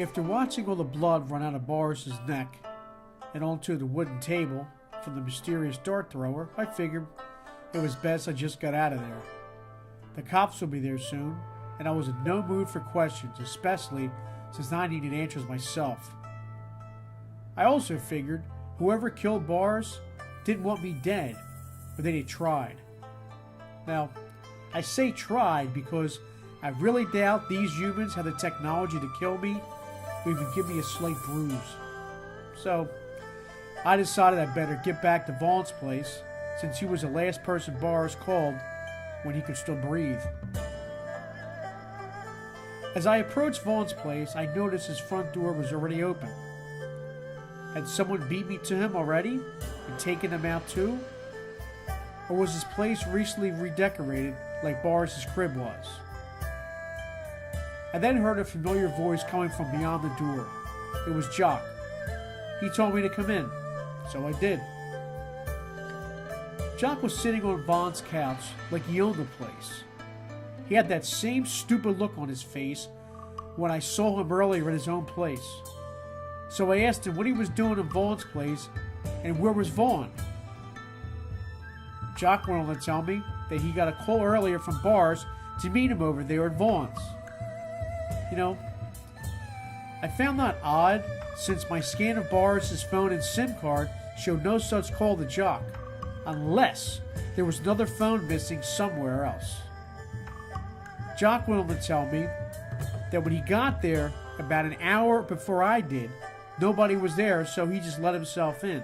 After watching all the blood run out of Boris's neck and onto the wooden table from the mysterious dart thrower, I figured it was best I just got out of there. The cops would be there soon, and I was in no mood for questions, especially since I needed answers myself. I also figured whoever killed Boris didn't want me dead, but they tried. Now, I say tried because I really doubt these humans have the technology to kill me or even give me a slight bruise. So, I decided I'd better get back to Vaughn's place since he was the last person Boris called when he could still breathe. As I approached Vaughn's place, I noticed his front door was already open. Had someone beat me to him already and taken him out too? Or was his place recently redecorated like Boris's crib was? I then heard a familiar voice coming from beyond the door. It was Jock. He told me to come in, so I did. Jock was sitting on Vaughn's couch like he owned the place. He had that same stupid look on his face when I saw him earlier at his own place. So I asked him what he was doing in Vaughn's place and where was Vaughn. Jock went on to tell me that he got a call earlier from Boris to meet him over there at Vaughn's. You know, I found that odd since my scan of Boris's phone and SIM card showed no such call to Jock, unless there was another phone missing somewhere else. Jock went on to tell me that when he got there about an hour before I did, nobody was there, so he just let himself in.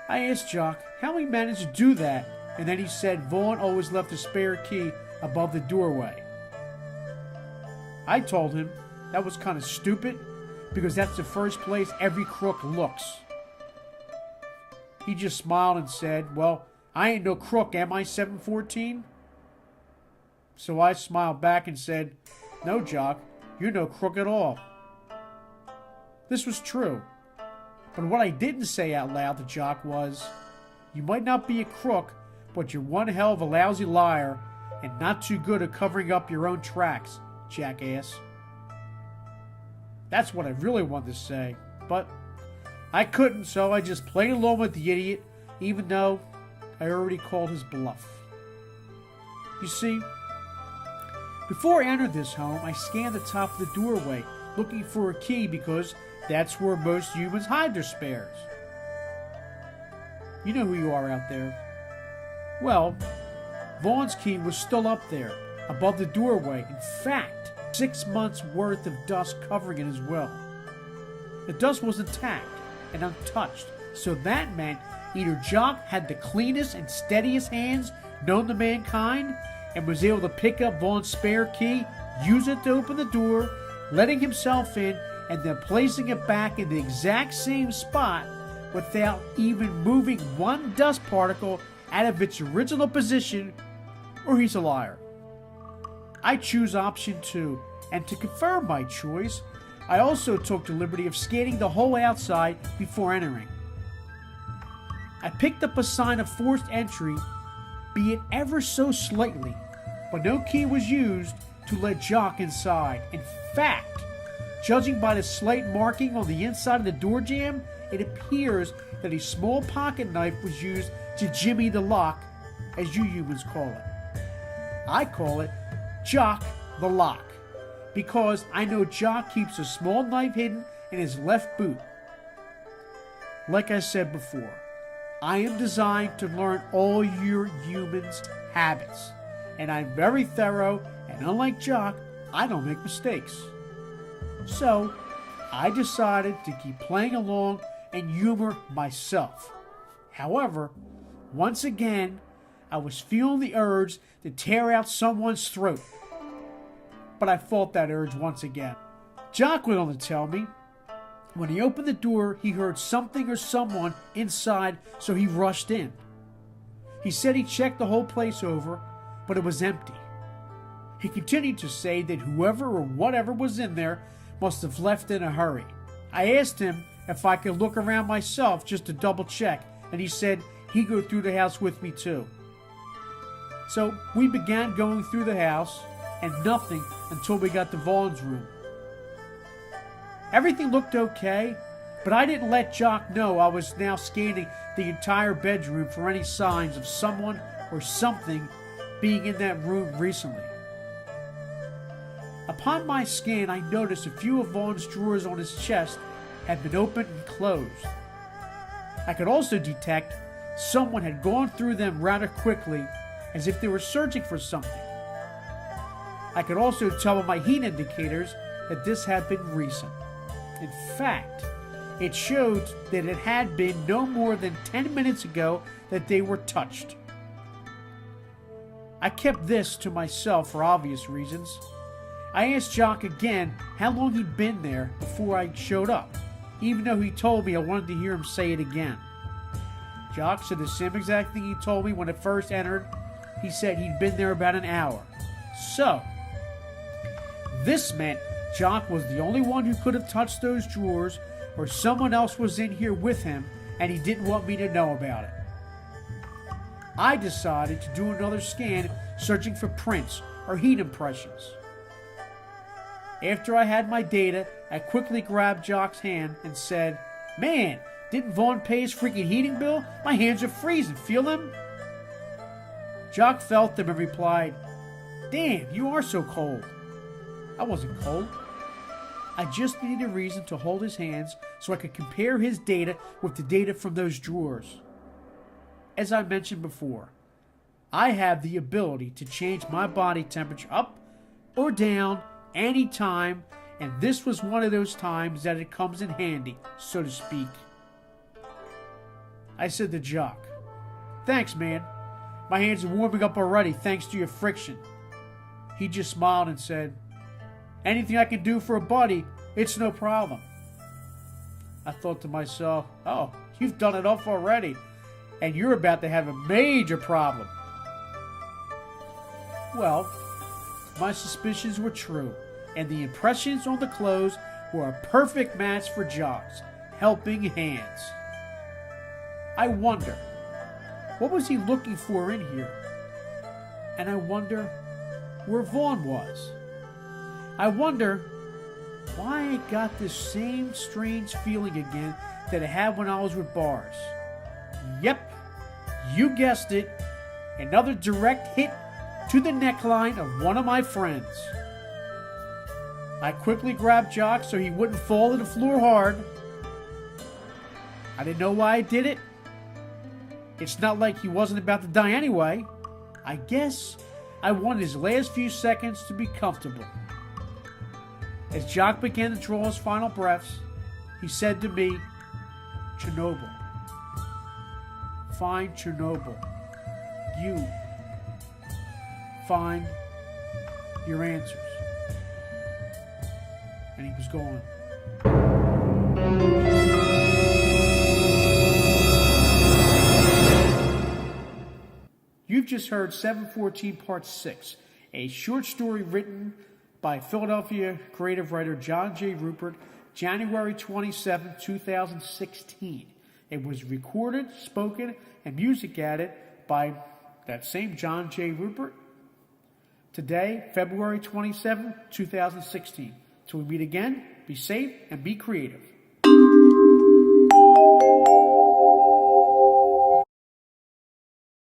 I asked Jock how he managed to do that, and then he said Vaughn always left a spare key above the doorway. I told him that was kind of stupid because that's the first place every crook looks. He just smiled and said, "Well, I ain't no crook, am I, 714? So I smiled back and said, "No, Jock, you're no crook at all." This was true. But what I didn't say out loud to Jock was, "You might not be a crook, but you're one hell of a lousy liar and not too good at covering up your own tracks, jackass." That's what I really wanted to say, but I couldn't, so I just played along with the idiot, even though I already called his bluff. You see, before I entered this home, I scanned the top of the doorway, looking for a key because that's where most humans hide their spares. You know who you are out there. Well, Vaughn's key was still up there, above the doorway. In fact, 6 months worth of dust covering it as well. The dust was intact and untouched, so that meant either Jock had the cleanest and steadiest hands known to mankind and was able to pick up Vaughn's spare key, use it to open the door, letting himself in, and then placing it back in the exact same spot without even moving one dust particle out of its original position, or he's a liar. I choose option 2, and to confirm my choice, I also took the liberty of scanning the whole outside before entering. I picked up a sign of forced entry, be it ever so slightly, but no key was used to let Jock inside. In fact, judging by the slight marking on the inside of the door jamb, it appears that a small pocket knife was used to jimmy the lock, as you humans call it. I call it Jock the Lock, because I know Jock keeps a small knife hidden in his left boot. Like I said before, I am designed to learn all your humans' habits, and I'm very thorough, and unlike Jock, I don't make mistakes. So, I decided to keep playing along and humor myself. However, once again, I was feeling the urge to tear out someone's throat. But I fought that urge once again. Jock went on to tell me, when he opened the door, he heard something or someone inside, so he rushed in. He said he checked the whole place over, but it was empty. He continued to say that whoever or whatever was in there must have left in a hurry. I asked him if I could look around myself just to double check, and he said he'd go through the house with me too. So we began going through the house, and nothing until we got to Vaughn's room. Everything looked okay, but I didn't let Jock know I was now scanning the entire bedroom for any signs of someone or something being in that room recently. Upon my scan, I noticed a few of Vaughn's drawers on his chest had been opened and closed. I could also detect someone had gone through them rather quickly, as if they were searching for something. I could also tell by my heat indicators that this had been recent. In fact, it showed that it had been no more than 10 minutes ago that they were touched. I kept this to myself for obvious reasons. I asked Jock again how long he'd been there before I showed up, even though he told me I wanted to hear him say it again. Jock said the same exact thing he told me when it first entered. He said he'd been there about an hour. So, this meant Jock was the only one who could have touched those drawers, or someone else was in here with him and he didn't want me to know about it. I decided to do another scan searching for prints or heat impressions. After I had my data, I quickly grabbed Jock's hand and said, "Man, didn't Vaughn pay his freaking heating bill? My hands are freezing. Feel them?" Jock felt them and replied, "Damn, you are so cold." I wasn't cold. I just needed a reason to hold his hands so I could compare his data with the data from those drawers. As I mentioned before, I have the ability to change my body temperature up or down anytime, and this was one of those times that it comes in handy, so to speak. I said to Jock, "Thanks, man. My hands are warming up already thanks to your friction." He just smiled and said, "Anything I can do for a buddy, it's no problem." I thought to myself, oh, you've done enough already, and you're about to have a major problem. Well, my suspicions were true, and the impressions on the clothes were a perfect match for Jock's helping hands. I wonder, what was he looking for in here? And I wonder where Vaughn was. I wonder why I got this same strange feeling again that I had when I was with Bars. Yep, you guessed it, another direct hit to the neckline of one of my friends. I quickly grabbed Jock so he wouldn't fall to the floor hard. I didn't know why I did it. It's not like he wasn't about to die anyway. I guess I wanted his last few seconds to be comfortable. As Jock began to draw his final breaths, he said to me, "Chernobyl. Find Chernobyl. You find your answers." And he was gone. You've just heard 714 Part 6, a short story written by Philadelphia creative writer John J. Ruppert, January 27, 2016. It was recorded, spoken, and music added by that same John J. Ruppert. Today, February 27, 2016. Till we meet again, be safe and be creative.